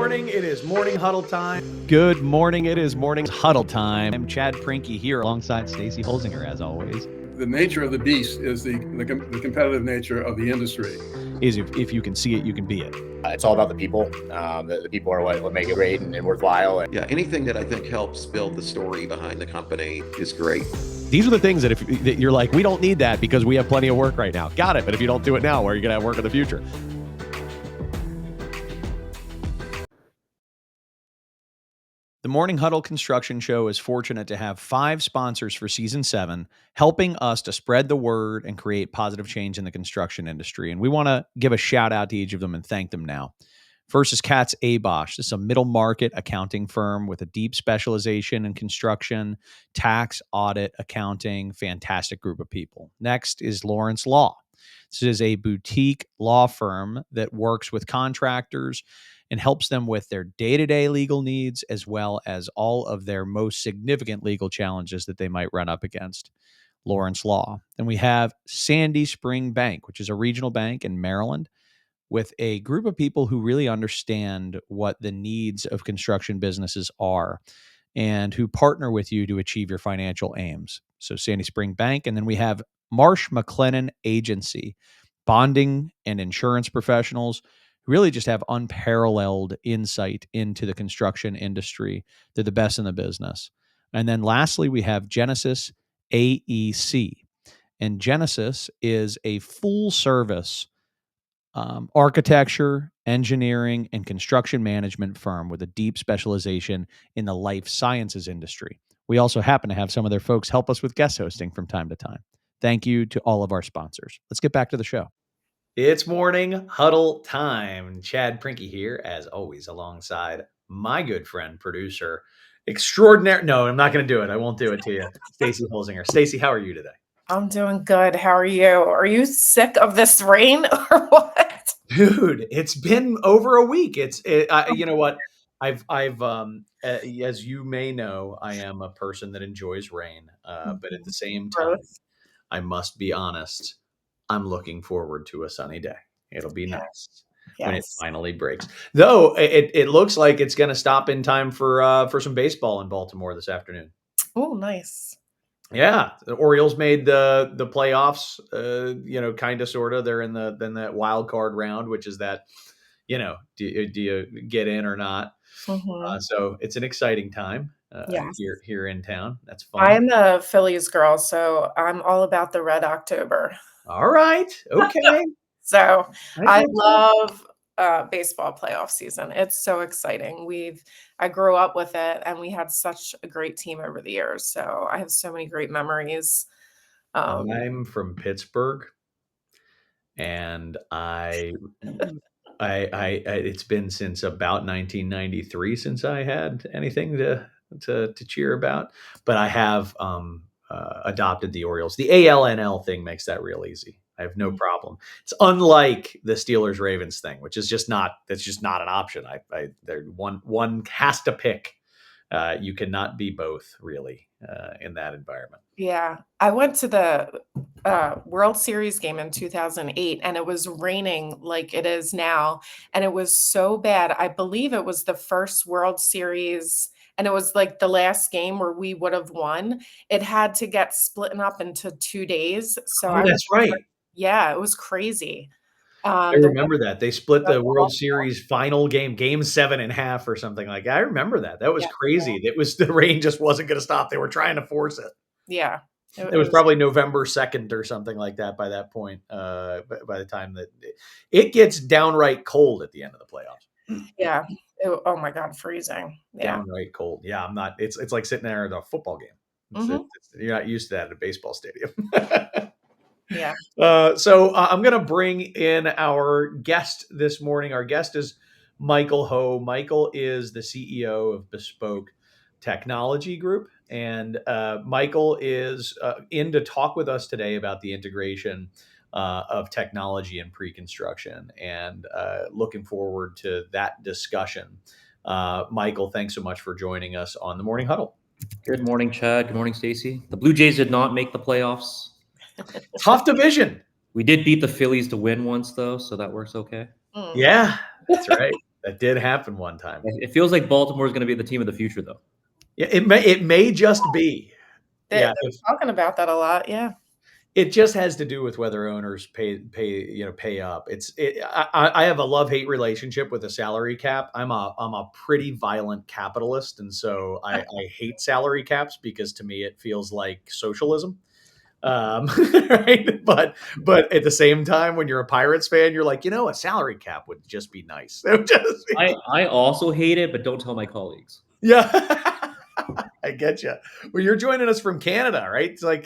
morning. It is morning huddle time. Good morning. It is morning huddle time. I'm Chad Prinky here alongside Stacy Holzinger, as always. The nature of the beast is the competitive nature of the industry. Is if you can see it, you can be it. It's all about the people. The people are what make it great and worthwhile. Yeah, anything that I think helps build the story behind the company is great. These are the things that that you're like, we don't need that because we have plenty of work right now. Got it. But if you don't do it now, where are you going to have work in the future? The Morning Huddle Construction Show is fortunate to have 5 sponsors for Season 7, helping us to spread the word and create positive change in the construction industry. And we want to give a shout out to each of them and thank them now. First is Katz Abosch. This is a middle market accounting firm with a deep specialization in construction, tax, audit, accounting, fantastic group of people. Next is Lawrence Law. This is a boutique law firm that works with contractors and helps them with their day-to-day legal needs as well as all of their most significant legal challenges that they might run up against. Lawrence Law. Then we have Sandy Spring Bank, which is a regional bank in Maryland with a group of people who really understand what the needs of construction businesses are and who partner with you to achieve your financial aims. So Sandy Spring Bank. And then we have Marsh McLennan Agency, bonding and insurance professionals who really just have unparalleled insight into the construction industry. They're the best in the business. And then lastly, we have Genesis AEC. And Genesis is a full service architecture, engineering, and construction management firm with a deep specialization in the life sciences industry. We also happen to have some of their folks help us with guest hosting from time to time. Thank you to all of our sponsors. Let's get back to the show. It's morning huddle time. Chad Prinky here, as always, alongside my good friend, producer extraordinary. No, I'm not going to do it. I won't do it to you. Stacy Holzinger. Stacy, how are you today? I'm doing good. How are you? Are you sick of this rain or what? Dude, it's been over a week. You know what? I've as you may know, I am a person that enjoys rain. But at the same time, I must be honest. I'm looking forward to a sunny day. It'll be nice when it finally breaks. Though it looks like it's going to stop in time for some baseball in Baltimore this afternoon. Oh, nice. Yeah, the Orioles made the playoffs. Kind of, sort of. They're in that wild card round, which is that. Do you get in or not? Mm-hmm. So it's an exciting time here in town. That's fun. I'm a Phillies girl, so I'm all about the Red October. All right. Okay. So I love baseball playoff season. It's so exciting. I grew up with it, and we had such a great team over the years. So I have so many great memories. I'm from Pittsburgh, and it's been since about 1993 since I had anything to cheer about, but I have adopted the Orioles. The ALNL thing makes that real easy. I have no problem. It's unlike the Steelers Ravens thing, which is that's just not an option. One has to pick. You cannot be both, really, in that environment. Yeah. I went to the World Series game in 2008, and it was raining like it is now. And it was so bad. I believe it was the first World Series, and it was like the last game where we would have won. It had to get split up into 2 days. So that's right. Yeah, it was crazy. I remember that. They split the World Series final game 7.5 or something like that. I remember that. That was crazy. Yeah. The rain just wasn't going to stop. They were trying to force it. Yeah. It was probably November 2nd or something like that by that point, by the time that it gets downright cold at the end of the playoffs. Yeah. Oh my God, freezing. Yeah. Downright cold. Yeah, I'm not. It's like sitting there at a football game. You're not used to that at a baseball stadium. Yeah. So I'm going to bring in our guest this morning. Our guest is Michael Ho. Michael is the CEO of Bespoke Technology Group. And Michael is in to talk with us today about the integration of technology and pre-construction, and looking forward to that discussion. Michael, thanks so much for joining us on the Morning Huddle. Good morning, Chad. Good morning, Stacy. The Blue Jays did not make the playoffs. Tough division. We did beat the Phillies to win once, though, so that works okay. Yeah, that's right. That did happen one time. It feels like Baltimore is going to be the team of the future, though. Yeah, it may just be. They're talking about that a lot. Yeah. It just has to do with whether owners pay up. I have a love-hate relationship with a salary cap. I'm a pretty violent capitalist, and so I hate salary caps because to me it feels like socialism. Right? But at the same time, when you're a Pirates fan, you're like, a salary cap would just be nice. It would just be, I also hate it, but don't tell my colleagues. yeah. I get you. Well, you're joining us from Canada, right? It's like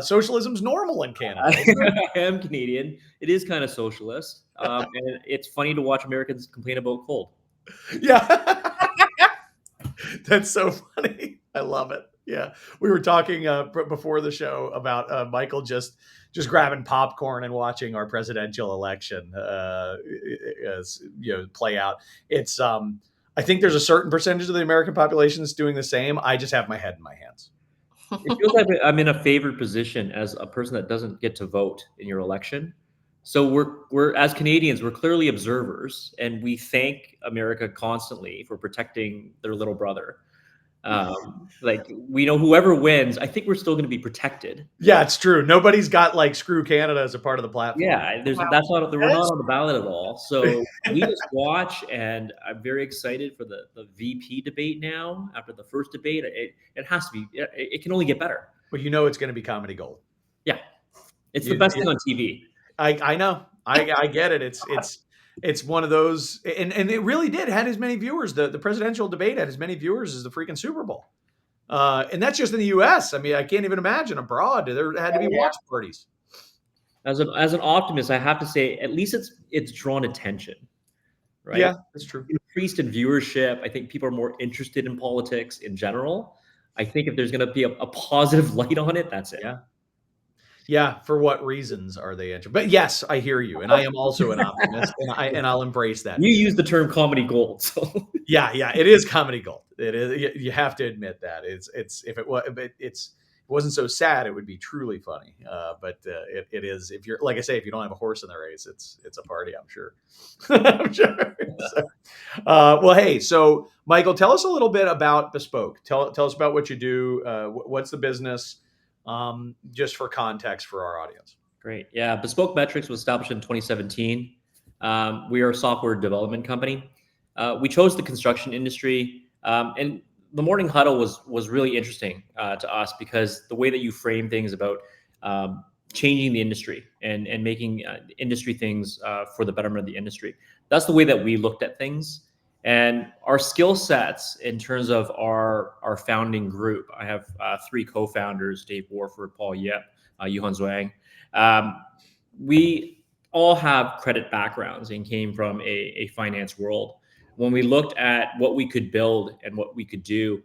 socialism's normal in Canada. I am Canadian. It is kind of socialist, and it's funny to watch Americans complain about cold. Yeah, that's so funny. I love it. Yeah, we were talking before the show about Michael just grabbing popcorn and watching our presidential election play out. It's I think there's a certain percentage of the American population that's doing the same. I just have my head in my hands. It feels like I'm in a favored position as a person that doesn't get to vote in your election. So we're as Canadians, we're clearly observers, and we thank America constantly for protecting their little brother. Like we know whoever wins, I think we're still going to be protected. Yeah, it's true. Nobody's got like screw Canada as a part of the platform. Yeah, we're not on the ballot at all. So we just watch, and I'm very excited for the VP debate now. After the first debate, it has to be. It can only get better. Well, it's going to be comedy gold. Yeah, it's the best thing on TV. I know. I get it. It's one of those, and it really did had as many viewers. The presidential debate had as many viewers as the freaking Super Bowl. And that's just in the U.S. I mean, I can't even imagine abroad. There had to be watch parties. As an optimist, I have to say, at least it's drawn attention, right? Yeah, that's true. Increased in viewership. I think people are more interested in politics in general. I think if there's going to be a positive light on it, that's it. Yeah. Yeah. For what reasons are they interested? But yes, I hear you, and I am also an optimist, and I'll embrace that. You use the term comedy gold, so yeah, it is comedy gold. It is. You have to admit that it's if it was, but it wasn't so sad, it would be truly funny. But it is. If you're like I say, if you don't have a horse in the race, it's a party. I'm sure. I'm sure. So, well, hey, so Michael, tell us a little bit about Bespoke. Tell us about what you do. What's the business? Just for context for our audience. Great. Yeah. Bespoke Metrics was established in 2017. We are a software development company. We chose the construction industry, and the morning huddle was really interesting to us because the way that you frame things about changing the industry and making industry things for the betterment of the industry. That's the way that we looked at things. And our skill sets in terms of our founding group, I have three co-founders, Dave Warford, Paul Yip, Yuhan Zhuang. We all have credit backgrounds and came from a finance world. When we looked at what we could build and what we could do,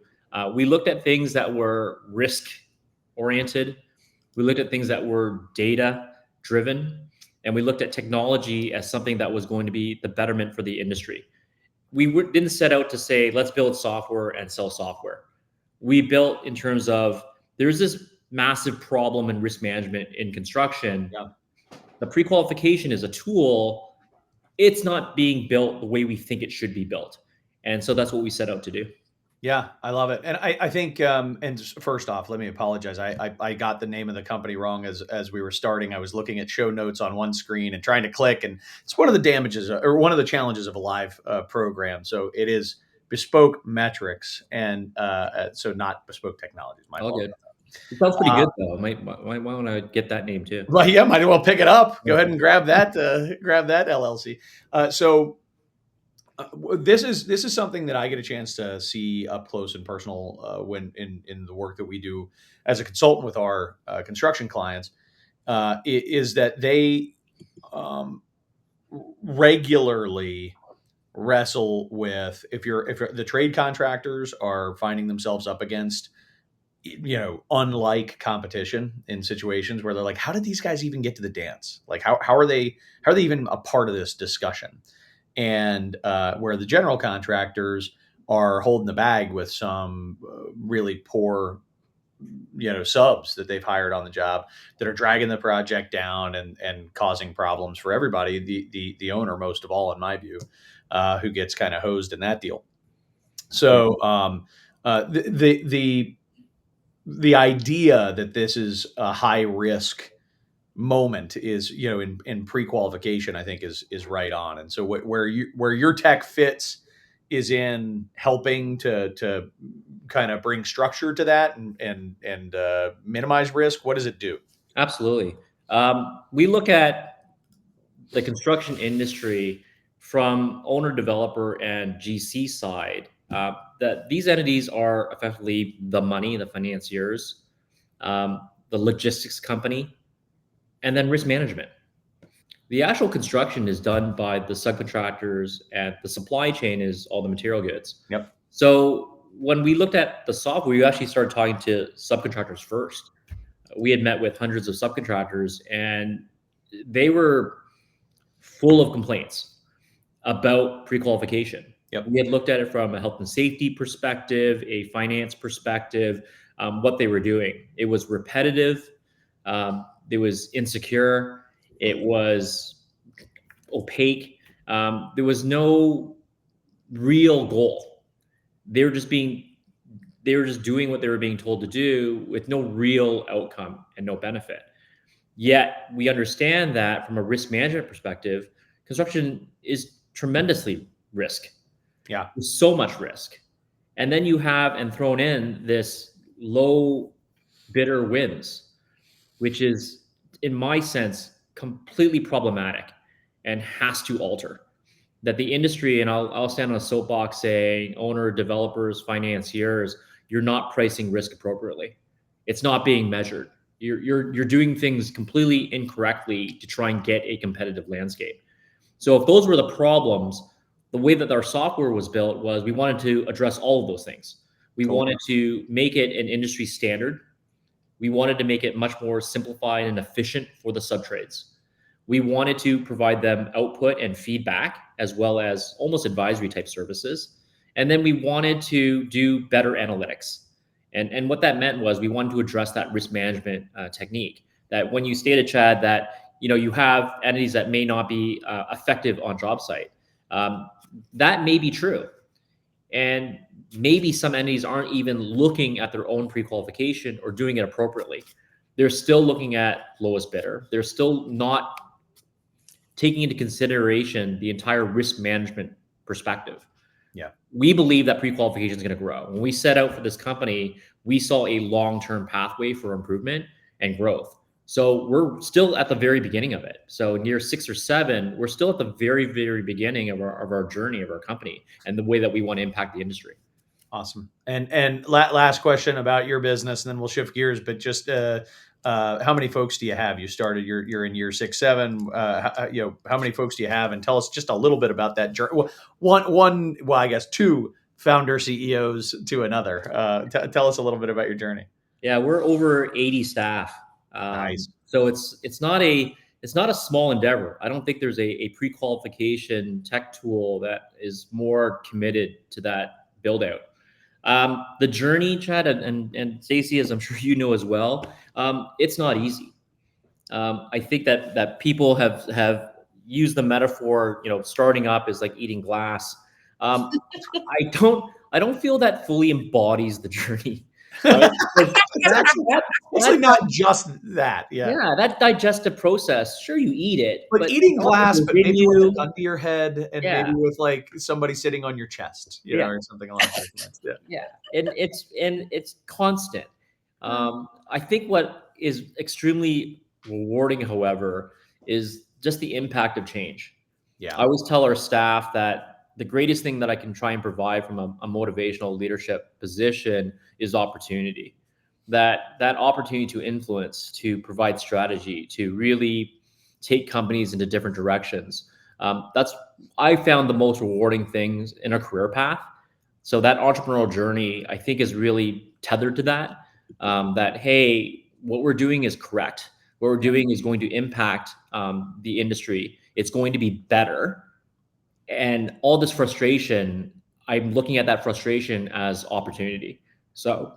we looked at things that were risk oriented. We looked at things that were data driven, and we looked at technology as something that was going to be the betterment for the industry. We didn't set out to say, let's build software and sell software. We built in terms of there's this massive problem in risk management in construction. Yeah. The prequalification is a tool. It's not being built the way we think it should be built. And so that's what we set out to do. Yeah, I love it. And I think, and first off, let me apologize. I got the name of the company wrong as we were starting. I was looking at show notes on one screen and trying to click, and it's one of the damages or one of the challenges of a live program. So it is Bespoke Metrics, and so not Bespoke Technologies. My fault. Good. It sounds pretty good though. Might want to get that name too. Well, yeah, might as well pick it up. Go ahead and grab that LLC. This is something that I get a chance to see up close and personal when in the work that we do as a consultant with our construction clients. Is that they regularly wrestle with if the trade contractors are finding themselves up against unlike competition in situations where they're like, how did these guys even get to the dance? Like how are they even a part of this discussion? And where the general contractors are holding the bag with some really poor subs that they've hired on the job that are dragging the project down and causing problems for everybody. The owner, most of all, in my view, who gets kind of hosed in that deal. So the idea that this is a high risk moment is, in pre-qualification, I think is right on. And so where your tech fits is in helping to kind of bring structure to that and minimize risk. What does it do? Absolutely. We look at the construction industry from owner, developer, and GC side. That these entities are effectively the money, the financiers, the logistics company, and then risk management. The actual construction is done by the subcontractors, and the supply chain is all the material goods. Yep. So when we looked at the software, we actually started talking to subcontractors first. We had met with hundreds of subcontractors, and they were full of complaints about pre-qualification. Yep. We had looked at it from a health and safety perspective, a finance perspective, what they were doing. It was repetitive. It was insecure. It was opaque. There was no real goal. They were just doing what they were being told to do with no real outcome and no benefit. Yet we understand that from a risk management perspective, construction is tremendously risk. Yeah. There's so much risk. And then you have and thrown in this low bidder wins, which is, in my sense, completely problematic and has to alter. That the industry, and I'll stand on a soapbox saying, owner, developers, financiers, you're not pricing risk appropriately. It's not being measured. You're doing things completely incorrectly to try and get a competitive landscape. So if those were the problems, the way that our software was built was we wanted to address all of those things. We wanted to make it an industry standard. We wanted to make it much more simplified and efficient for the subtrades. We wanted to provide them output and feedback, as well as almost advisory type services. And then we wanted to do better analytics. And what that meant was we wanted to address that risk management technique. That when you stated, Chad, that you have entities that may not be effective on job site, that may be true. And maybe some entities aren't even looking at their own pre-qualification or doing it appropriately. They're still looking at lowest bidder. They're still not taking into consideration the entire risk management perspective. Yeah. We believe that pre-qualification is going to grow. When we set out for this company, we saw a long-term pathway for improvement and growth. So we're still at the very beginning of it. So in year 6 or 7, we're still at the very, very beginning of our journey of our company and the way that we want to impact the industry. Awesome. And last question about your business, and then we'll shift gears. But just how many folks do you have? You started. You're in year 6, 7. How many folks do you have? And tell us just a little bit about that journey. Well, I guess 2 founder CEOs to another. Tell us a little bit about your journey. Yeah, we're over 80 staff. Nice. So it's not a small endeavor. I don't think there's a pre-qualification tech tool that is more committed to that build out. The journey, Chad, and Stacey, as I'm sure you know as well, it's not easy. I think that people have used the metaphor, starting up is like eating glass. I don't feel that fully embodies the journey. It's like not just that. Yeah, that digestive process. Sure, you eat it, but eating glass, but maybe with a gun to your head, and maybe with like somebody sitting on your chest, or something along those lines. Yeah, and it's constant. I think what is extremely rewarding, however, is just the impact of change. Yeah, I always tell our staff that the greatest thing that I can try and provide from a motivational leadership position is opportunity. That opportunity to influence, to provide strategy, to really take companies into different directions. I found the most rewarding things in a career path. So that entrepreneurial journey, I think, is really tethered to that. That, hey, what we're doing is correct. What we're doing is going to impact the industry. It's going to be better. And all this frustration, I'm looking at that frustration as opportunity. So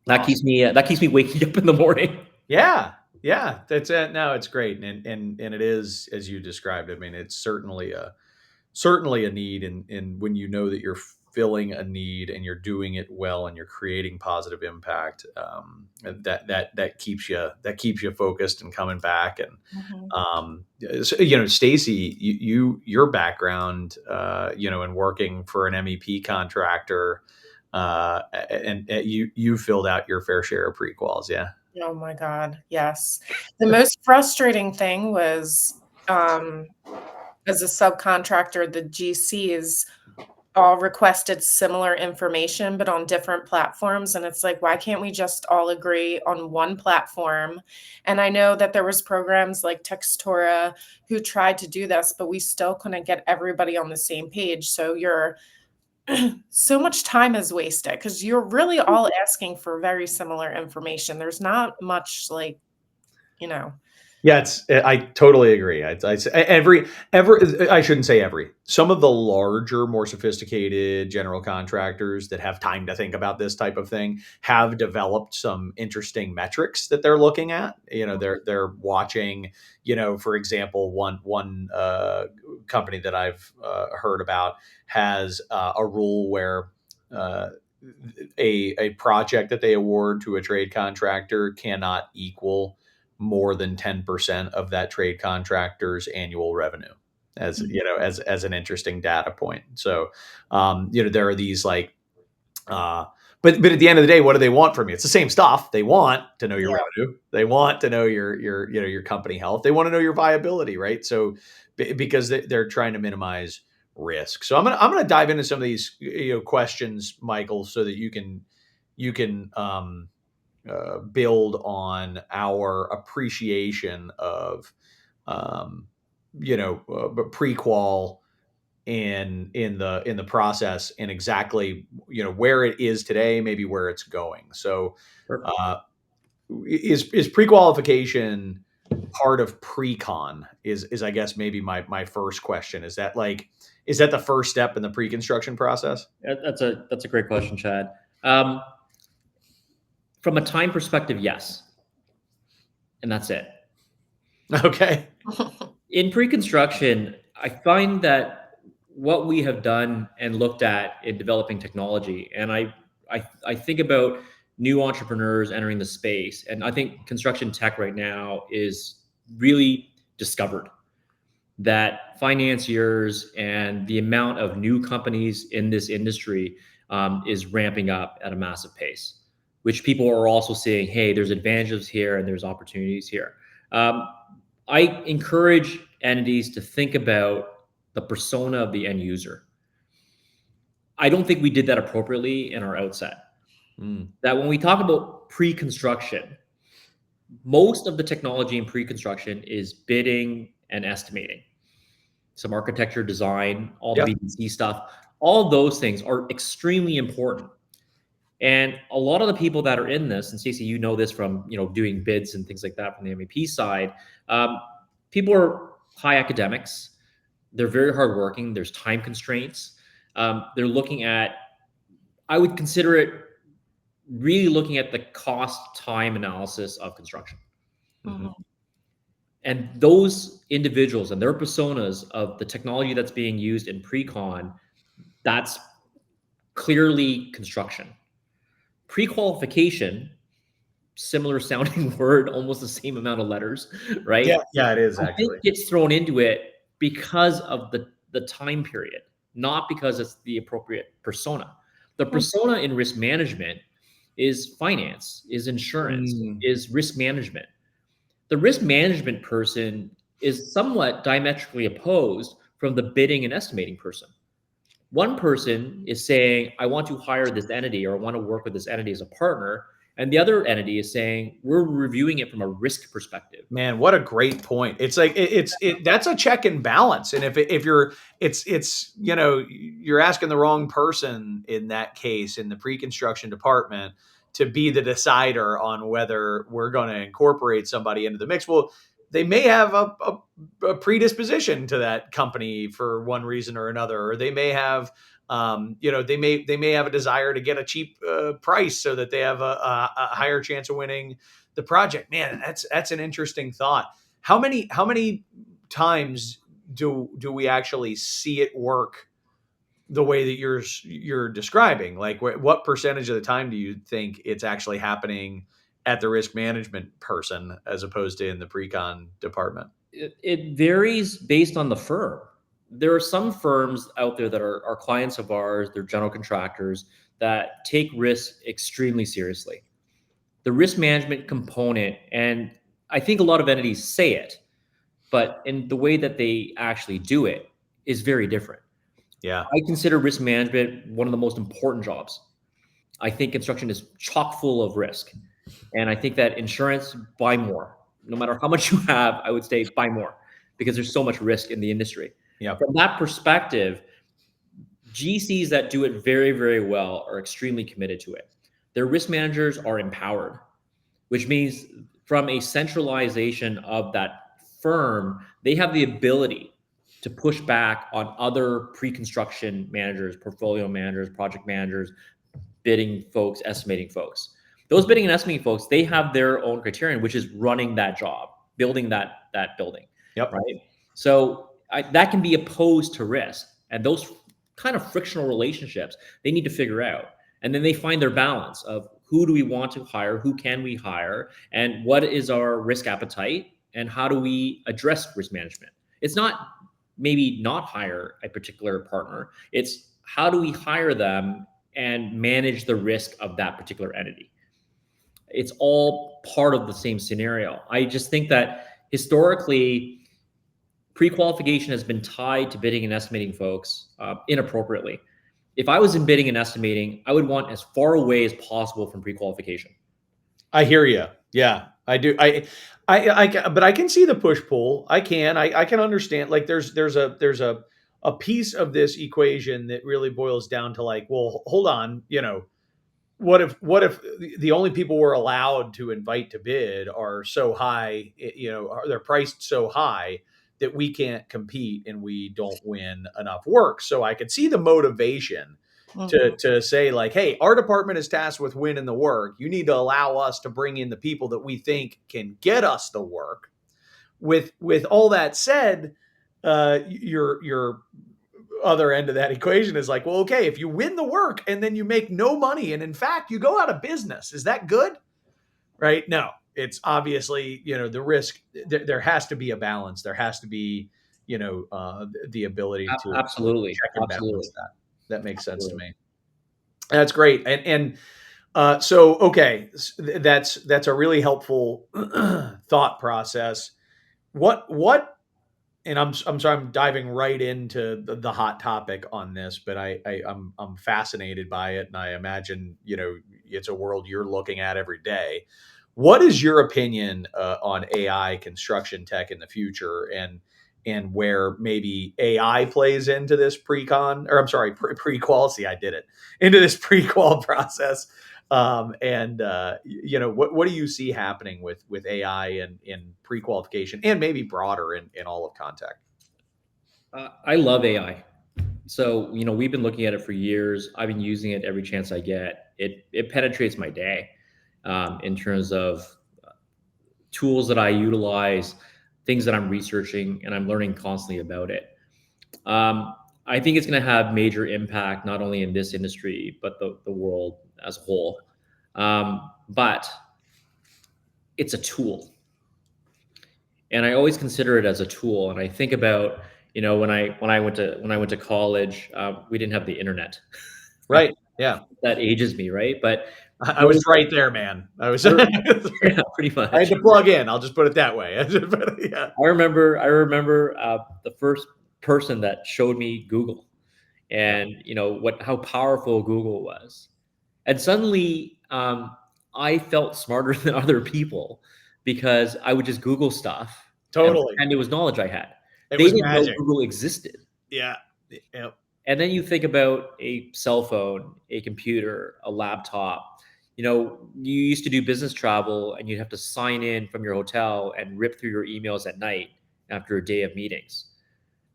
That Awesome. keeps me waking up in the morning. Yeah, yeah, that's it. No, it's great, and it is as you described. I mean, it's certainly a need, and when you know that you're filling a need and you're doing it well and you're creating positive impact, that keeps you focused and coming back. And Mhm. so, Stacy, your background, in working for an MEP contractor, and you filled out your fair share of prequals, yeah. Oh my God, yes. The most frustrating thing was, as a subcontractor, the GCs all requested similar information, but on different platforms, and it's like, why can't we just all agree on one platform? And I know that there was programs like Textura who tried to do this, but we still couldn't get everybody on the same page. So you're so much time is wasted because you're really all asking for very similar information. There's not much like, you know. Yeah, I totally agree. I say every I shouldn't say every. Some of the larger, more sophisticated general contractors that have time to think about this type of thing have developed some interesting metrics that they're looking at. They're watching. For example, one company that I've heard about has a rule where. A project that they award to a trade contractor cannot equal more than 10% of that trade contractor's annual revenue, as as an interesting data point. So there are these like but at the end of the day, what do they want from you? It's the same stuff. They want to know your Yeah. revenue. They want to know your company health. They want to know your viability, right? So because they're trying to minimize risk. So I'm gonna dive into some of these questions, Michael, so that you can build on our appreciation of prequal in the process, and exactly where it is today, maybe where it's going. So Perfect. uh, is prequalification part of Precon? Is I guess maybe my first question. Is that the first step in the pre-construction process? That's a great question, Chad. From a time perspective, yes, and that's it. Okay. In pre-construction, I find that what we have done and looked at in developing technology, and I think about new entrepreneurs entering the space, and I think construction tech right now is really discovered that financiers and the amount of new companies in this industry is ramping up at a massive pace, which people are also seeing, hey, there's advantages here and there's opportunities here. Um, I encourage entities to think about the persona of the end user. I don't think we did that appropriately in our outset. Mm. That when we talk about pre-construction, most of the technology in pre-construction is bidding and estimating. Some architecture design, all the Yeah. VDC stuff, all those things are extremely important. And a lot of the people that are in this, and Stacey, you know this from doing bids and things like that from the MEP side, people are high academics. They're very hardworking. There's time constraints. They're looking at, I would consider it really looking at the cost time analysis of construction. Mhm. Mhm. And those individuals and their personas of the technology that's being used in Precon, that's clearly construction. Prequalification, similar sounding word, almost the same amount of letters, right? Yeah, it is I think actually. gets thrown into it because of the time period, not because it's the appropriate persona. The persona in risk management is finance, is insurance, Mm. is risk management. The risk management person is somewhat diametrically opposed from the bidding and estimating person. One person is saying, I want to hire this entity or I want to work with this entity as a partner. And the other entity is saying, we're reviewing it from a risk perspective. Man, what a great point. It's like that's a check and balance. And if you're you're asking the wrong person in that case in the pre-construction department to be the decider on whether we're going to incorporate somebody into the mix. Well, they may have a predisposition to that company for one reason or another, or they may have they may have a desire to get a cheap price so that they have a higher chance of winning the project. Man, that's an interesting thought. How many times do we actually see it work the way that you're describing? Like, what percentage of the time do you think it's actually happening at the risk management person as opposed to in the pre-con department? It varies based on the firm. There are some firms out there that are clients of ours, they're general contractors that take risk extremely seriously. The risk management component, and I think a lot of entities say it, but in the way that they actually do it is very different. Yeah. I consider risk management one of the most important jobs. I think construction is chock full of risk. And I think that insurance, buy more. No matter how much you have, I would say buy more because there's so much risk in the industry. Yeah. From that perspective, GCs that do it very, very well are extremely committed to it. Their risk managers are empowered, which means from a centralization of that firm, they have the ability to push back on other pre-construction managers, portfolio managers, project managers, bidding folks, estimating folks. Those bidding and estimating folks, they have their own criterion, which is running that job, building that building. Yep. Right. So that can be opposed to risk, and those kind of frictional relationships they need to figure out, and then they find their balance of who do we want to hire, who can we hire, and what is our risk appetite, and how do we address risk management. It's not maybe not hire a particular partner. It's how do we hire them and manage the risk of that particular entity. It's all part of the same scenario. I just think that historically, pre-qualification has been tied to bidding and estimating folks inappropriately. If I was in bidding and estimating, I would want as far away as possible from pre-qualification. I hear you. Yeah, I do. But I can see the push pull. I can understand. Like, there's a piece of this equation that really boils down to, like, well, hold on, what if the only people we're allowed to invite to bid are so high, they're priced so high that we can't compete and we don't win enough work. So I could see the motivation to say, like, hey, our department is tasked with winning the work. You need to allow us to bring in the people that we think can get us the work. With all that said, your other end of that equation is like, well, okay, if you win the work and then you make no money and in fact you go out of business, is that good? Right? No, it's obviously, the risk. There has to be a balance. There has to be, the ability to Absolutely, check and balance absolutely. that. That makes sense to me. That's great. So, okay, that's a really helpful thought process. What, and I'm sorry, I'm diving right into the hot topic on this, but I'm fascinated by it, and I imagine it's a world you're looking at every day. What is your opinion on AI construction tech in the future, and where maybe AI plays into this prequal? See, I did it, into this prequal process. What do you see happening with AI and in pre-qualification, and maybe broader in all of contact? I love AI. So, we've been looking at it for years. I've been using it every chance I get. It penetrates my day in terms of tools that I utilize, things that I'm researching, and I'm learning constantly about it. I think it's going to have major impact, not only in this industry, but the world as a whole. But it's a tool. And I always consider it as a tool. And I think about, when I went to college, we didn't have the internet. Right. Yeah. That ages me, right? But I was right there, man. I was yeah, pretty much. I had to plug in. I'll just put it that way. Yeah. I remember the first person that showed me Google, and how powerful Google was, and suddenly I felt smarter than other people because I would just Google stuff. Totally. And it was knowledge I had. It They was didn't magic. know Google existed. Yeah. Yep. And then you think about a cell phone, a computer, a laptop. You know, you used to do business travel and you'd have to sign in from your hotel and rip through your emails at night after a day of meetings.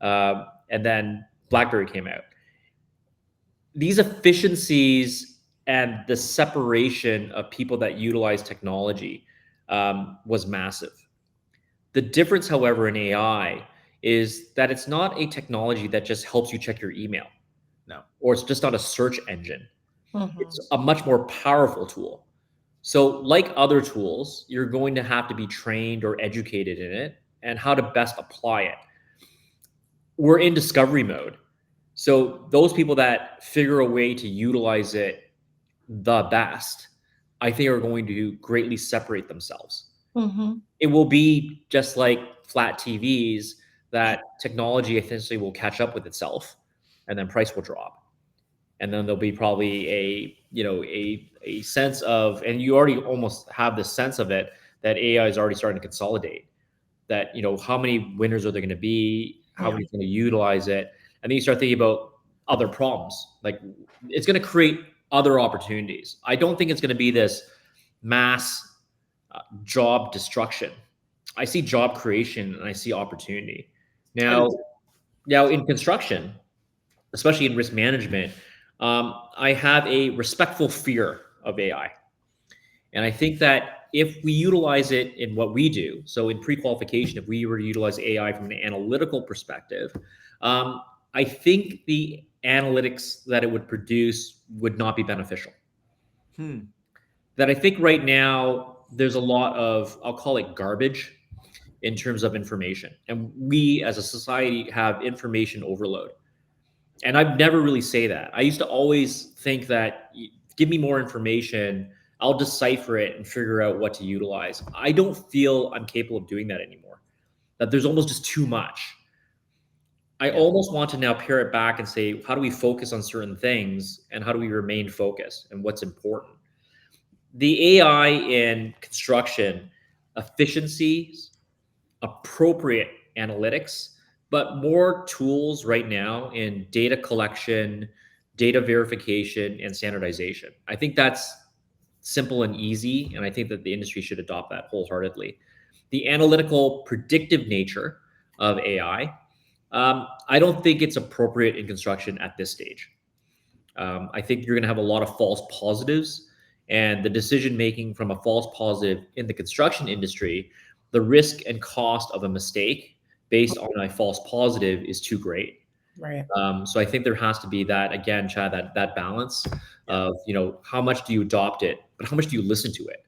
And then BlackBerry came out. These efficiencies and the separation of people that utilize technology was massive. The difference, however, in AI is that it's not a technology that just helps you check your email. No. Or it's just not a search engine. Mhm. It's a much more powerful tool. So, like other tools, you're going to have to be trained or educated in it and how to best apply it. We're in discovery mode. So, those people that figure a way to utilize it the best, I think are going to greatly separate themselves. Mhm. It will be just like flat TVs that technology essentially will catch up with itself and then price will drop. And then there'll be probably a sense of, and you already almost have this sense of it, that AI is already starting to consolidate. That, you know, how many winners are there going to be? How Yeah. many going to utilize it? And then you start thinking about other problems. Like, it's going to create other opportunities. I don't think it's going to be this mass job destruction. I see job creation and I see opportunity. Now, in construction, especially in risk management, I have a respectful fear of AI. And I think that if we utilize it in what we do, so in pre-qualification, if we were to utilize AI from an analytical perspective, I think the analytics that it would produce would not be beneficial. That I think right now there's a lot of, I'll call it garbage in terms of information. And we as a society have information overload. And I've never really say that. I used to always think that give me more information, I'll decipher it and figure out what to utilize. I don't feel I'm capable of doing that anymore. That there's almost just too much. I almost want to now pare it back and say, how do we focus on certain things and how do we remain focused and what's important? The AI in construction, efficiencies, appropriate analytics, but more tools right now in data collection, data verification, and standardization. I think that's simple and easy, and I think that the industry should adopt that wholeheartedly. The analytical predictive nature of AI, I don't think it's appropriate in construction at this stage. I think you're going to have a lot of false positives, and the decision making from a false positive in the construction industry, the risk and cost of a mistake based on a false positive is too great. Right. So I think there has to be that, again, Chad, that balance of, you know, how much do you adopt it, but how much do you listen to it?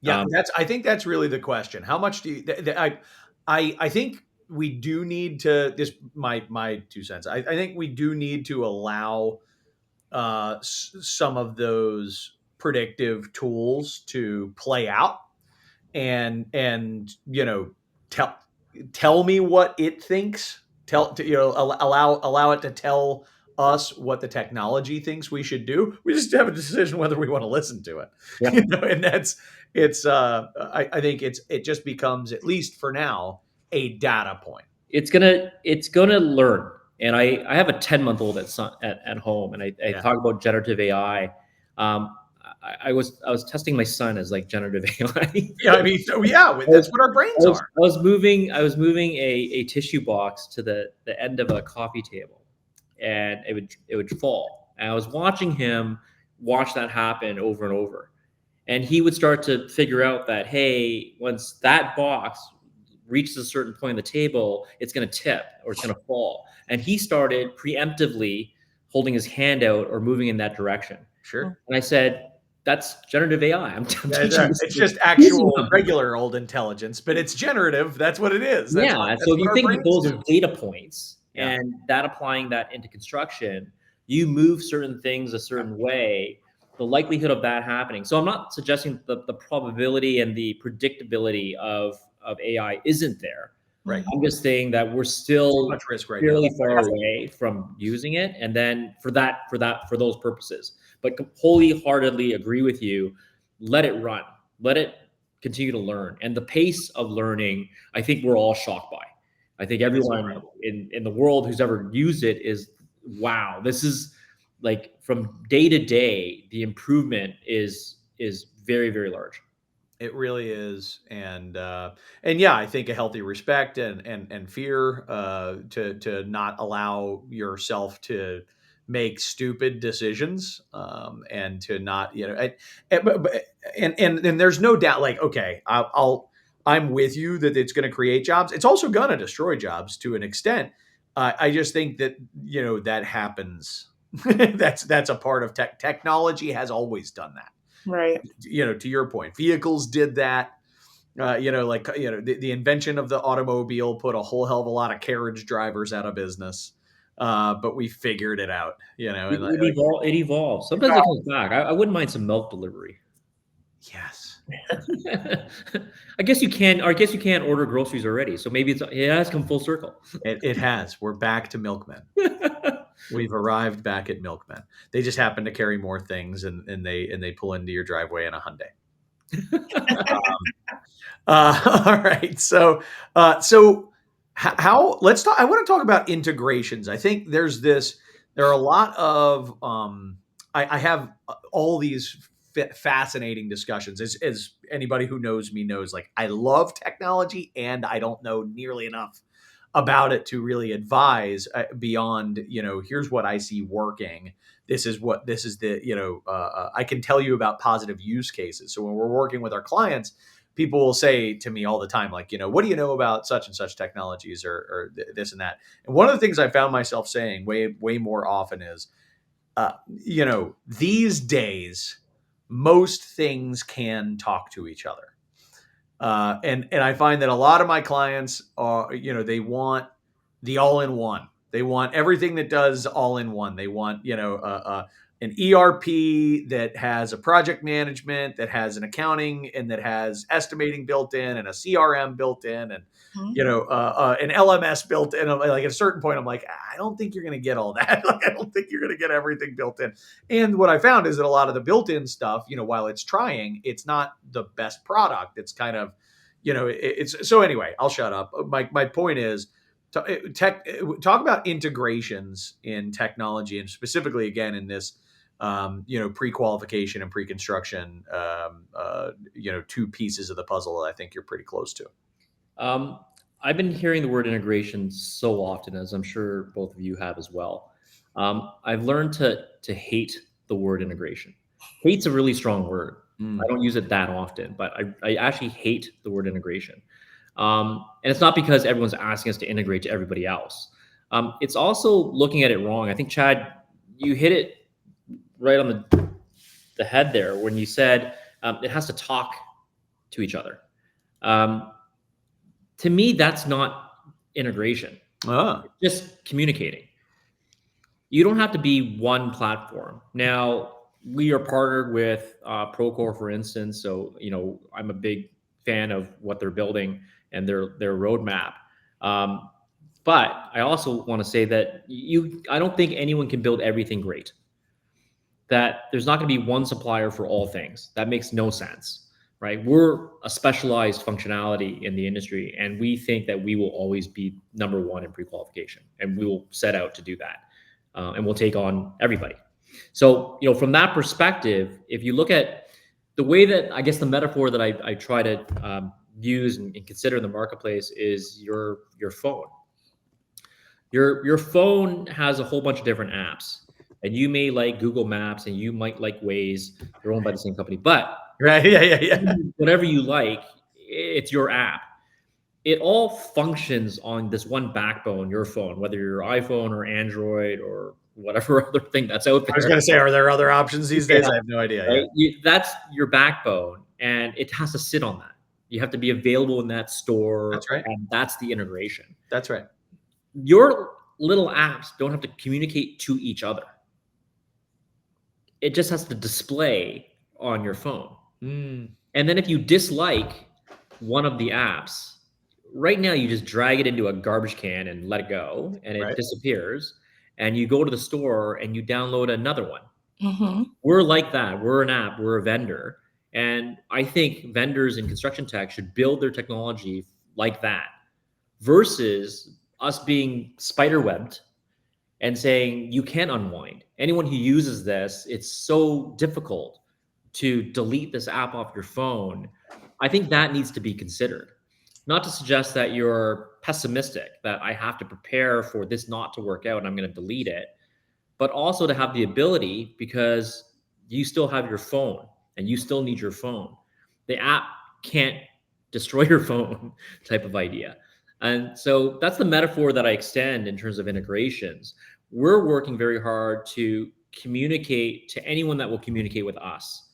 Yeah, I think that's really the question. How much do you? I think we do need to. This my 2 cents. I think we do need to allow some of those predictive tools to play out, and you know, tell me what it thinks. Allow it to tell us what the technology thinks we should do. We just have a decision whether we want to listen to it. Yeah. You know, and I think it just becomes, at least for now, a data point. It's gonna learn. And I have a 10-month-old at home, and I talk about generative AI. I was testing my son as like generative AI. Yeah, I mean, so yeah, that's what our brains are. I was moving a tissue box to the end of a coffee table, and it would fall. And I was watching him watch that happen over and over, and he would start to figure out that, hey, once that box reaches a certain point on the table, it's going to tip or it's going to fall. And he started preemptively holding his hand out or moving in that direction. Sure. And I said, that's generative AI. I'm teaching this. It's just actual regular old intelligence, but it's generative. That's what it is. That's so if you think of those do. as data points, and that applying that into construction, you move certain things a certain way, the likelihood of that happening. So I'm not suggesting the probability and the predictability of AI isn't there. Right. I'm just saying that we're still much risk right fairly now. far away from using it, and then for those purposes. But wholeheartedly agree with you. Let it run. Let it continue to learn. And the pace of learning, I think we're all shocked by. I think everyone in the world who's ever used it is, wow, this is like from day to day, the improvement is is very, very large. It really is, and yeah, I think a healthy respect and fear to not allow yourself to make stupid decisions, and to not, and there's no doubt. Like, okay, I'm with you that it's going to create jobs. It's also going to destroy jobs to an extent. I just think that that happens. That's a part of technology has always done that. Right. To your point, vehicles did that. The invention of the automobile put a whole hell of a lot of carriage drivers out of business. But we figured it out, and It evolves. Sometimes it comes back. I wouldn't mind some milk delivery. yes. I guess you can. Or I guess you can't order groceries already. So maybe it has come full circle. It has. We're back to milkmen. We've arrived back at milkmen. They just happen to carry more things, and they pull into your driveway in a Hyundai. All right. So how let's talk. I want to talk about integrations. I think there are a lot of I have all these fascinating discussions. As anybody who knows me knows, like, I love technology and I don't know nearly enough about it to really advise beyond, here's what I see working. This is I can tell you about positive use cases. So when we're working with our clients, people will say to me all the time, like, what do you know about such and such technologies or this and that? And one of the things I found myself saying way more often is, these days, most things can talk to each other. And I find that a lot of my clients are, they want the all-in-one. They want everything that does all-in-one. They want, an ERP that has a project management, that has an accounting, and that has estimating built in, and a CRM built in, and an LMS built in. Like, at a certain point, I'm like, I don't think you're going to get all that. Like, I don't think you're going to get everything built in. And what I found is that a lot of the built-in stuff, while it's trying, it's not the best product. It's kind of, it's so anyway. I'll shut up. My point is, talk about integrations in technology, and specifically again in this, pre-qualification and pre-construction, two pieces of the puzzle that I think you're pretty close to. I've been hearing the word integration so often, as I'm sure both of you have as well. I've learned to hate the word integration. Hate's a really strong word. I don't use it that often, but I actually hate the word integration. And it's not because everyone's asking us to integrate to everybody else. It's also looking at it wrong. I think, Chad, you hit it right on the head there when you said it has to talk to each other. To me, that's not integration. Just communicating. You don't have to be one platform. Now, we are partnered with Procore, for instance. So, I'm a big fan of what they're building and their roadmap. But I also want to say that I don't think anyone can build everything great. That there's not going to be one supplier for all things. That makes no sense, right? We're a specialized functionality in the industry, and we think that we will always be number one in pre-qualification, and we will set out to do that, and we'll take on everybody. So, from that perspective, if you look at the way that, I guess, the metaphor that I try to use and consider in the marketplace is your phone. Your phone has a whole bunch of different apps, and you may like Google Maps and you might like Waze. They're owned by the same company, but right, yeah. Whatever you like, it's your app. It all functions on this one backbone, your phone, whether you're iPhone or Android or whatever other thing that's out there. I was going to say, are there other options these days? I have no idea. Right? That's your backbone, and it has to sit on that. You have to be available in that store. That's right. And that's the integration. That's right. Your little apps don't have to communicate to each other. It just has to display on your phone. And then if you dislike one of the apps, right now you just drag it into a garbage can and let it go, and it disappears. And you go to the store and you download another one. Mm-hmm. We're like that. We're an app. We're a vendor. And I think vendors in construction tech should build their technology like that, versus us being spiderwebbed and saying you can't unwind. Anyone who uses this, it's so difficult to delete this app off your phone, I think that needs to be considered. Not to suggest that you're pessimistic, that I have to prepare for this not to work out and I'm going to delete it, but also to have the ability, because you still have your phone and you still need your phone. The app can't destroy your phone type of idea. And so that's the metaphor that I extend in terms of integrations. We're working very hard to communicate to anyone that will communicate with us,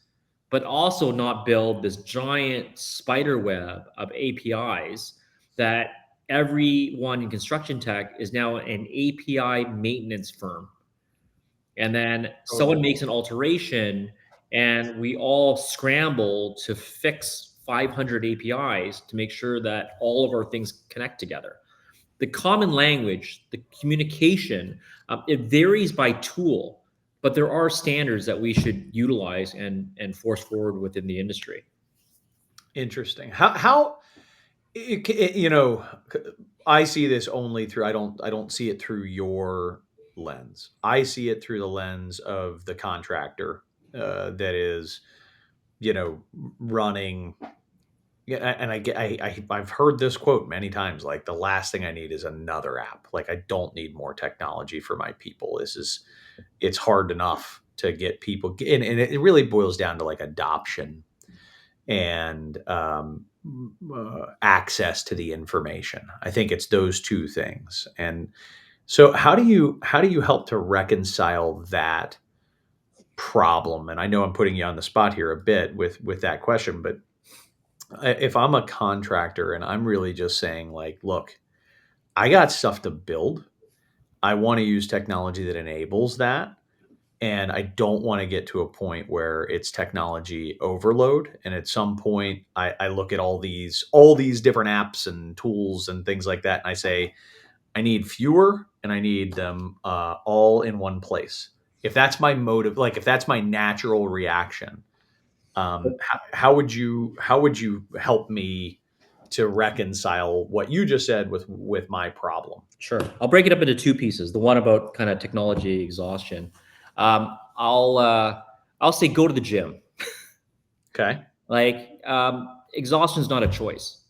but also not build this giant spider web of APIs that everyone in construction tech is now an API maintenance firm. And then someone makes an alteration and we all scramble to fix 500 APIs to make sure that all of our things connect together. The common language, the communication, it varies by tool, but there are standards that we should utilize and force forward within the industry. Interesting. You know, I see this only through, I don't see it through your lens. I see it through the lens of the contractor that is, you know, running. Yeah, and I've heard this quote many times. Like, the last thing I need is another app. Like, I don't need more technology for my people. It's hard enough to get people, and it really boils down to like adoption and access to the information. I think it's those two things. And so, how do you help to reconcile that problem? And I know I'm putting you on the spot here a bit with that question, but if I'm a contractor and I'm really just saying, like, look, I got stuff to build. I want to use technology that enables that. And I don't want to get to a point where it's technology overload. And at some point I look at all these different apps and tools and things like that. And I say, I need fewer and I need them all in one place. If that's my motive, like if that's my natural reaction, how would you help me to reconcile what you just said with my problem? Sure. I'll break it up into two pieces. The one about kind of technology exhaustion. I'll say go to the gym. Okay. Like, exhaustion is not a choice.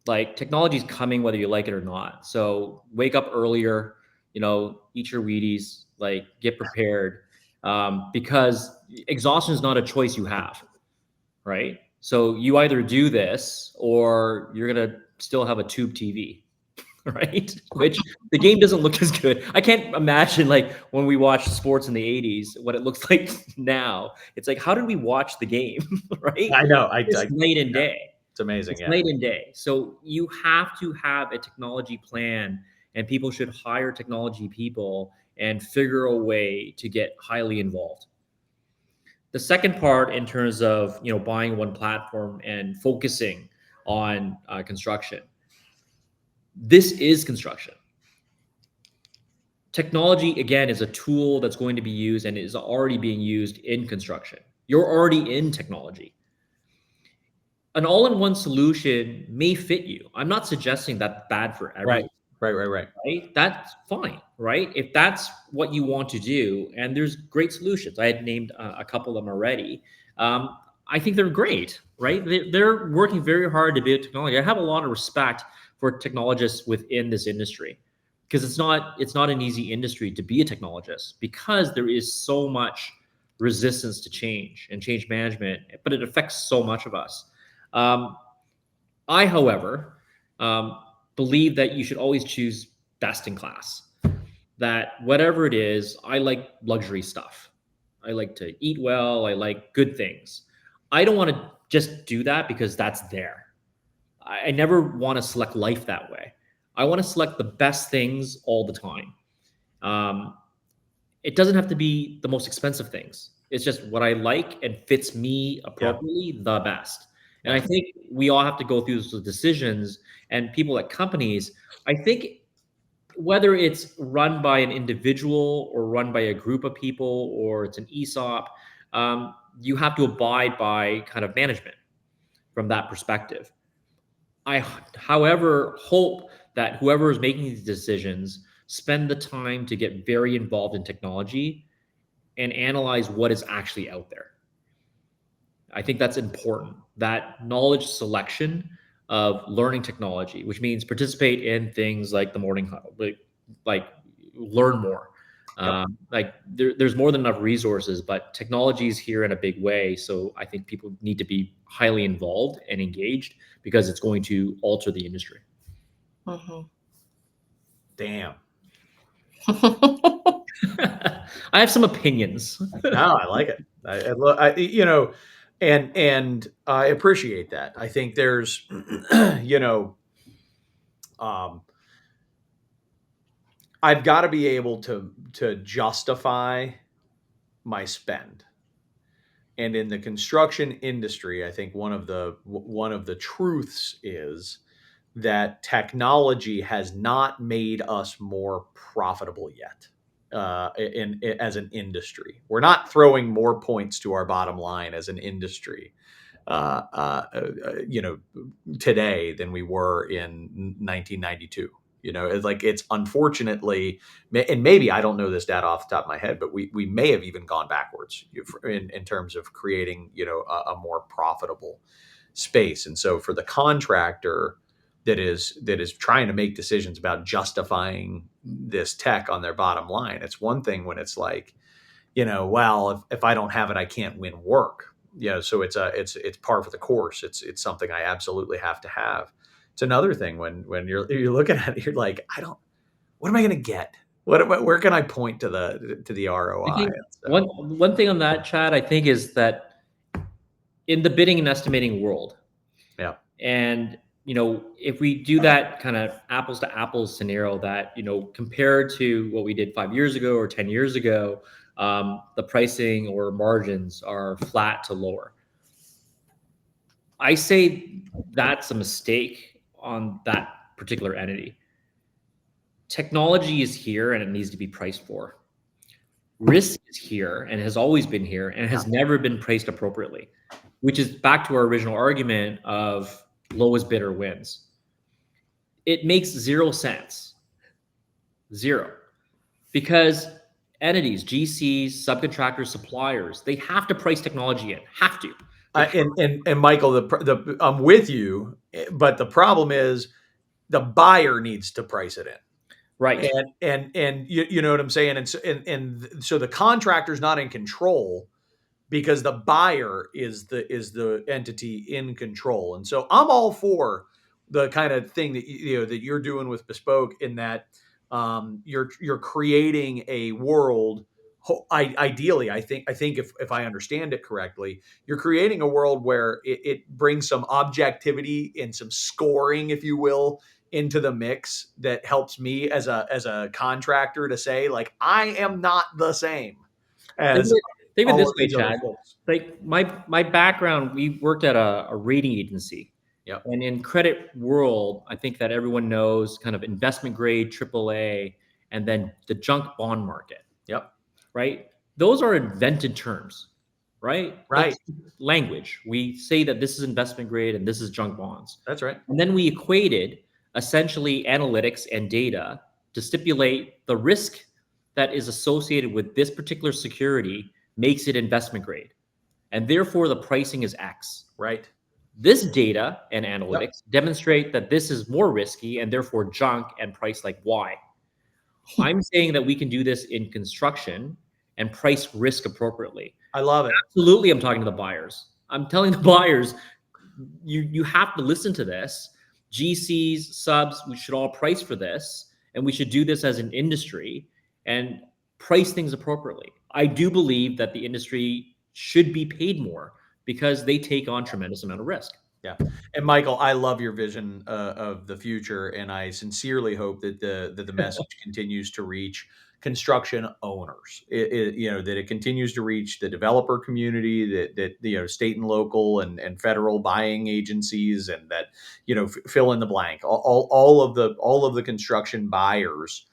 Like, technology is coming whether you like it or not. So wake up earlier, eat your Wheaties, like get prepared, because exhaustion is not a choice you have, right? So you either do this or you're gonna still have a tube TV, right? Which the game doesn't look as good. I can't imagine, like, when we watched sports in the 80s, what it looks like now. It's like, how did we watch the game, right? I know. It's night and day. It's amazing. It's night and day. So you have to have a technology plan, and people should hire technology people and figure a way to get highly involved. The second part, in terms of buying one platform and focusing on construction, this is construction. Technology, again, is a tool that's going to be used and is already being used in construction. You're already in technology. An all-in-one solution may fit you. I'm not suggesting that's bad for everyone. Right? That's fine, right? If that's what you want to do, and there's great solutions. I had named a couple of them already. I think they're great, right? They're working very hard to build technology. I have a lot of respect for technologists within this industry, because it's not an easy industry to be a technologist, because there is so much resistance to change and change management, but it affects so much of us. I, however, believe that you should always choose best in class. That whatever it is, I like luxury stuff. I like to eat well. I like good things. I don't want to just do that because that's there. I never want to select life that way. I want to select the best things all the time. It doesn't have to be the most expensive things. It's just what I like and fits me appropriately the best. And I think we all have to go through those decisions, and people at companies, I think, whether it's run by an individual or run by a group of people or it's an ESOP, you have to abide by kind of management from that perspective. I, however, hope that whoever is making these decisions spend the time to get very involved in technology and analyze what is actually out there. I think that's important. That knowledge selection of learning technology, which means participate in things like the morning huddle, like learn more. Yep. Like there's more than enough resources, but technology is here in a big way. So I think people need to be highly involved and engaged because it's going to alter the industry. Mhm. Damn. I have some opinions. No, I like it. You know, and I appreciate that. I think there's, you know, I've got to be able to justify my spend. And in the construction industry, I think one of the truths is that technology has not made us more profitable yet. As an industry, we're not throwing more points to our bottom line as an industry, you know, today than we were in 1992. You know, it's unfortunately, and maybe I don't know this data off the top of my head, but we may have even gone backwards in terms of creating, you know, a more profitable space. And so for the contractor that is trying to make decisions about justifying this tech on their bottom line, it's one thing when it's like, you know, well, if I don't have it, I can't win work. You know, so it's par for the course. It's something I absolutely have to have. It's another thing when you're looking at it, you're like, what am I going to get? Where can I point to the ROI? I think So, one thing on that, Chad, I think is that in the bidding and estimating world, yeah, and you know, if we do that kind of apples to apples scenario, that you know, compared to what we did 5 years ago or 10 years ago, the pricing or margins are flat to lower. I say that's a mistake on that particular entity. Technology is here and it needs to be priced for. Risk is here and has always been here and has never been priced appropriately, which is back to our original argument of lowest bidder wins. It makes zero sense. Zero. Because entities, GCs, subcontractors, suppliers, they have to price technology in. Have to. and Michael, I'm with you, but the problem is the buyer needs to price it in. Right. And you know what I'm saying? And so the contractor's not in control because the buyer is the entity in control. And so I'm all for the kind of thing that you know that you're doing with Bespoke, in that you're creating a world. Ideally, I think if I understand it correctly, you're creating a world where it brings some objectivity and some scoring, if you will, into the mix that helps me as a contractor to say, like, I am not the same as Think of it all this of way, these other Chad. folks. Like my background, we worked at a rating agency. Yep. And in credit world, I think that everyone knows kind of investment grade, AAA, and then the junk bond market. Yep. Right? Those are invented terms, right? Right. That's language. We say that this is investment grade and this is junk bonds. That's right. And then we equated essentially analytics and data to stipulate the risk that is associated with this particular security makes it investment grade. And therefore the pricing is X. Right. This data and analytics demonstrate that this is more risky and therefore junk and priced like Y. I'm saying that we can do this in construction and price risk appropriately. I love it. Absolutely, I'm talking to the buyers. I'm telling the buyers, you have to listen to this. GCs, subs, we should all price for this, and we should do this as an industry and price things appropriately. I do believe that the industry should be paid more because they take on tremendous amount of risk. Yeah. And Michael, I love your vision of the future, and I sincerely hope that the message continues to reach construction owners. You know, that it continues to reach the developer community, that you know, state and local and federal buying agencies, and that, you know, fill in the blank. All of the construction buyers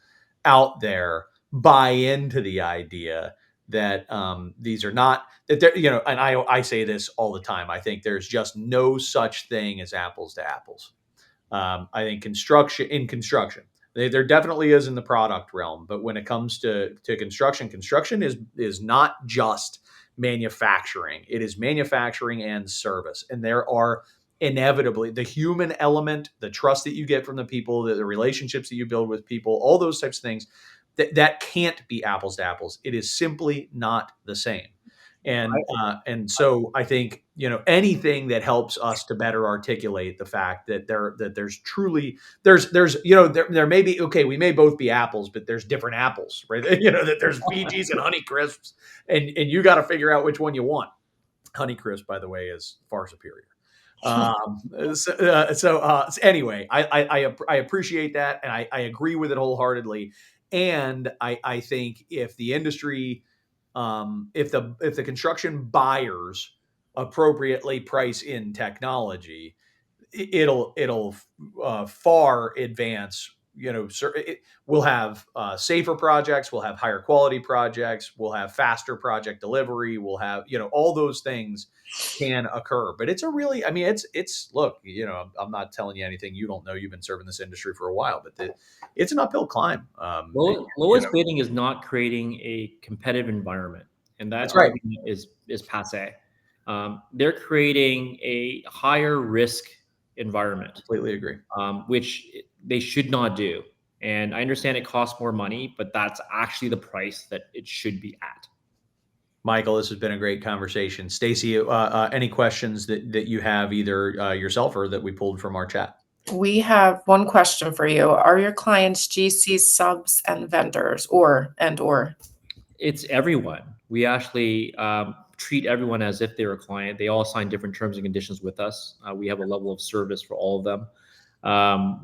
out there buy into the idea that these are not, that they're, you know, and I say this all the time. I think there's just no such thing as apples to apples. I think construction, there definitely is in the product realm, but when it comes to construction, construction is not just manufacturing. It is manufacturing and service. And there are inevitably the human element, the trust that you get from the people, the relationships that you build with people, all those types of things, that can't be apples to apples. It is simply not the same. And so I think, anything that helps us to better articulate the fact that there's truly there may be, okay, we may both be apples, but there's different apples, right? That there's Fijis and Honey Crisps, and you got to figure out which one you want. Honey Crisp, by the way, is far superior. So anyway, I appreciate that, and I agree with it wholeheartedly. And I think if the industry, if the construction buyers appropriately price in technology, it'll far advance. We'll have safer projects, we'll have higher quality projects, we'll have faster project delivery, we'll have all those things can occur. But it's a really, I mean, it's look, I'm not telling you anything you don't know. You've been serving this industry for a while, but it's an uphill climb. Lowest bidding is not creating a competitive environment, and that That's right. argument is passe. They're creating a higher risk environment, Completely agree. which they should not do. And I understand it costs more money, but that's actually the price that it should be at. Michael, this has been a great conversation. Stacy, any questions that you have, either yourself or that we pulled from our chat? We have one question for you. Are your clients GCs, subs, and vendors, or? It's everyone. We actually treat everyone as if they're a client. They all sign different terms and conditions with us. We have a level of service for all of them.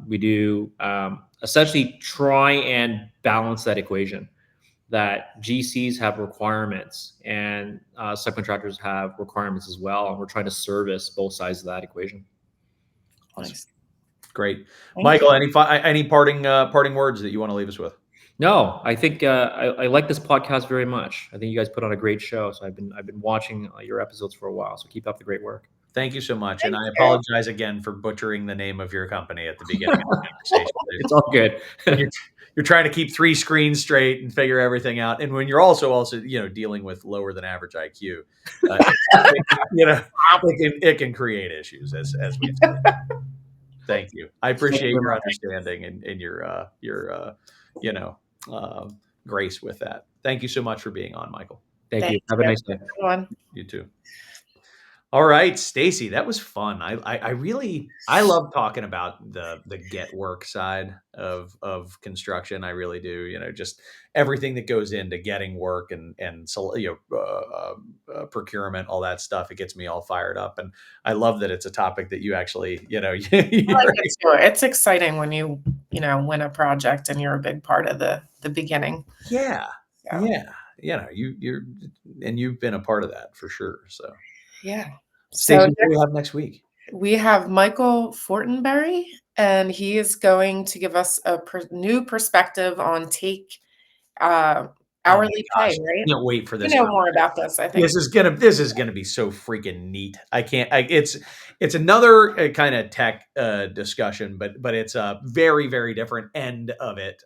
We do essentially try and balance that equation, that GCs have requirements and subcontractors have requirements as well. And we're trying to service both sides of that equation. Awesome. Nice. Great. Michael, any parting words that you want to leave us with? No, I think I like this podcast very much. I think you guys put on a great show. So I've been watching your episodes for a while. So keep up the great work. Thank you so much. And I apologize again for butchering the name of your company at the beginning of the conversation. It's all good. You're trying to keep 3 screens straight and figure everything out. And when you're also dealing with lower than average IQ, it can create issues as we've seen. Thank you. I appreciate your understanding and your grace with that. Thank you so much for being on, Michael. Thank you. Have a nice day. You too. All right, Stacy, that was fun. I love talking about the get work side of construction. I really do. Just everything that goes into getting work and procurement, all that stuff. It gets me all fired up, and I love that it's a topic that you actually I like it too. It's exciting when you win a project and you're a big part of the beginning. Yeah. You've been a part of that for sure. So yeah. Stacey, what do we have next week? We have Michael Fortenberry, and he is going to give us a new perspective on take hourly pay. Right? Can't wait for this. You know more about this. I think this is gonna be so freaking neat. It's another kind of tech discussion, but it's a very, very different end of it.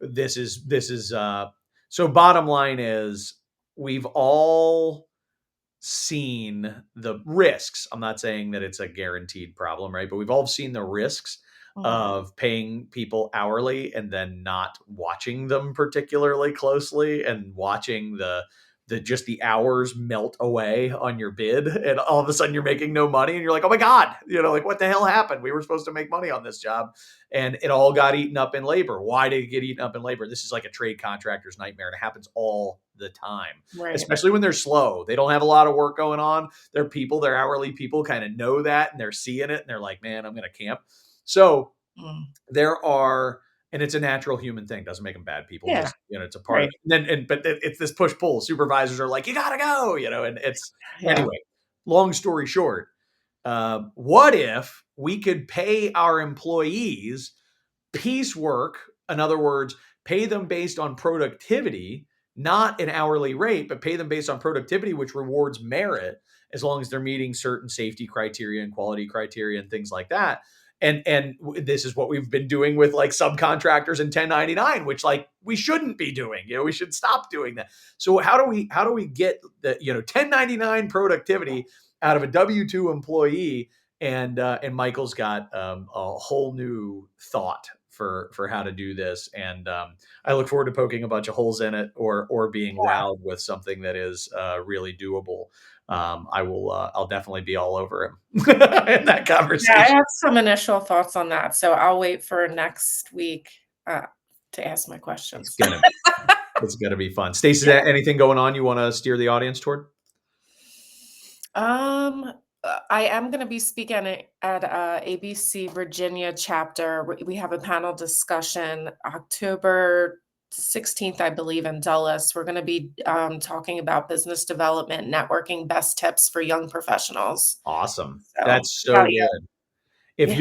This is so bottom line is we've all seen the risks. I'm not saying that it's a guaranteed problem, right? But we've all seen the risks of paying people hourly and then not watching them particularly closely and watching the just the hours melt away on your bid, and all of a sudden you're making no money and you're like, oh my God, what the hell happened? We were supposed to make money on this job and it all got eaten up in labor. Why did it get eaten up in labor? This is like a trade contractor's nightmare, and it happens all the time, right? Especially when they're slow. They don't have a lot of work going on. Their hourly people kind of know that, and they're seeing it and they're like, man, I'm going to camp. So there are, and it's a natural human thing. Doesn't make them bad people. Yeah. Just, it's a part of it. But it's this push pull. Supervisors are like, you gotta go, and it's anyway, long story short, what if we could pay our employees piecework? In other words, pay them based on productivity, not an hourly rate, but pay them based on productivity, which rewards merit as long as they're meeting certain safety criteria and quality criteria and things like that. this is what we've been doing with like subcontractors and 1099, which like we shouldn't be doing. We should stop doing that. So how do we get the 1099 productivity out of a W-2 employee? And Michael's got a whole new thought for how to do this, and I look forward to poking a bunch of holes in it, or being wowed with something that is really doable. I'll definitely be all over him in that conversation. Yeah, I have some initial thoughts on that, so I'll wait for next week to ask my questions. It's gonna be fun. Stacey, is there anything going on you want to steer the audience toward? I am going to be speaking at ABC Virginia chapter. We have a panel discussion October 16th, I believe, in Dulles. We're going to be talking about business development, networking, best tips for young professionals. Awesome. So, That's so good. If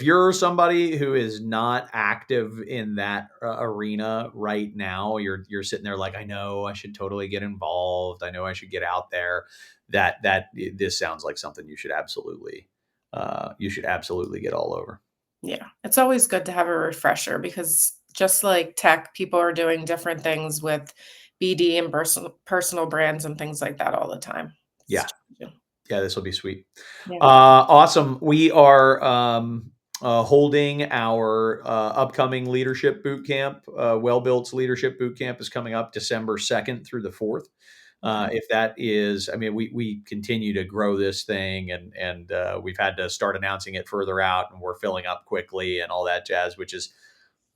you're somebody who is not active in that arena right now, you're sitting there like, I know I should totally get involved. I know I should get out there. This sounds like something you should absolutely get all over. Yeah, it's always good to have a refresher, because just like tech, people are doing different things with BD and personal brands and things like that all the time. Yeah. This will be sweet. Yeah. Awesome. We are holding our upcoming leadership boot camp. Well-Built's leadership boot camp is coming up December 2nd through the 4th. If that is, I mean, we continue to grow this thing, and we've had to start announcing it further out, and we're filling up quickly and all that jazz, which is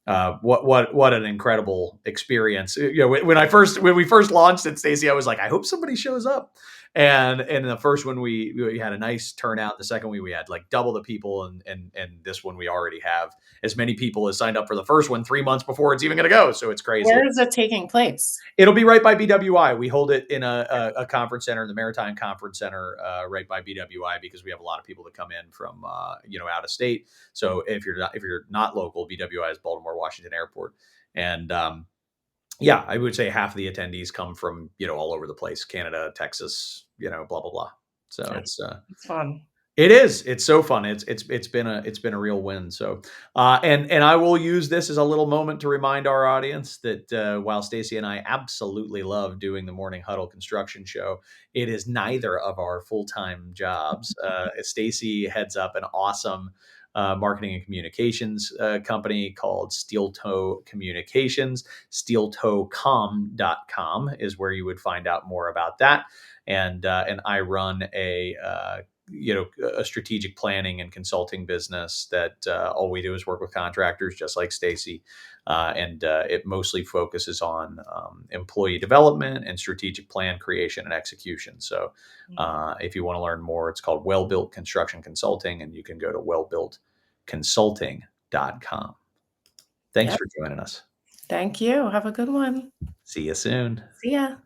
what an incredible experience. When we first launched it, Stacey, I was like, I hope somebody shows up. And in the first one, we had a nice turnout. The second one, we had like double the people, and this one we already have as many people as signed up for the first one 3 months before it's even going to go. So it's crazy. Where is it taking place? It'll be right by BWI. We hold it in a conference center, the Maritime Conference Center, right by BWI, because we have a lot of people that come in from out of state. So if you're not local, BWI is Baltimore Washington Airport, and I would say half of the attendees come from all over the place: Canada, Texas, blah blah blah. So it's fun. It is. It's so fun. It's been a real win. So, and I will use this as a little moment to remind our audience that while Stacey and I absolutely love doing the Morning Huddle Construction Show, it is neither of our full-time jobs. Stacey heads up an awesome marketing and communications company called Steel Toe Communications. SteelToeCom.com is where you would find out more about that. And I run a strategic planning and consulting business that all we do is work with contractors, just like Stacey, and it mostly focuses on employee development and strategic plan creation and execution. So if you want to learn more, it's called Well-Built Construction Consulting, and you can go to wellbuiltconsulting.com. Thanks for joining us. Thank you. Have a good one. See you soon. See ya.